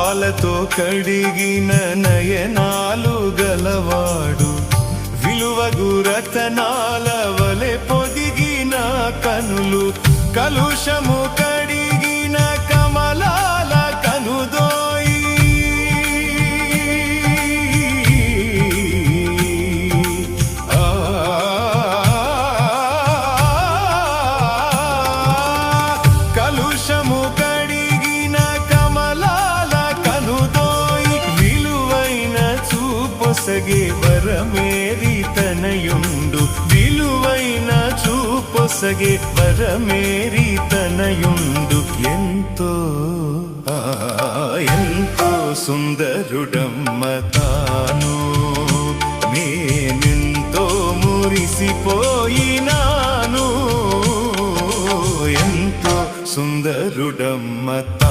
పాలతో కడిగిన నయనాలు గలవాడు, విలువగు రతనాల వలె పొదిగిన కనులు, కలుషము కడిగిన కమలాల కనుదోయి, కలుషము కడిగిన కమలాల కనుదోయి, విలువైన చూపొసగే వరమేరి తనయుండు, విలువైన చూపొసగే వరమేరి తనయుండు. ఎంతో ఎంతో సుందరుడమ్మ తాను, నేనెంతో మురిసిపోయినాను. ఎంతో సుందరుడమ్మ తాను.